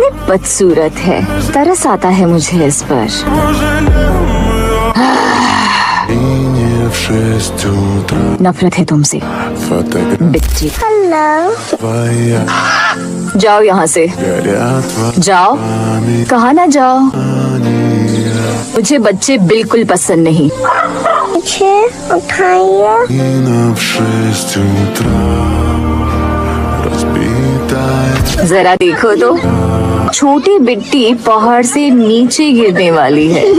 बदसूरत है, तरस आता है मुझे इस पर। नफरत है तुमसे बिट्टी। जाओ यहाँ से, जाओ, कहा ना जाओ। मुझे बच्चे बिल्कुल पसंद नहीं। मुझे उठाइए। जरा देखो तो, छोटी बिट्टी पहाड़ से नीचे गिरने वाली है।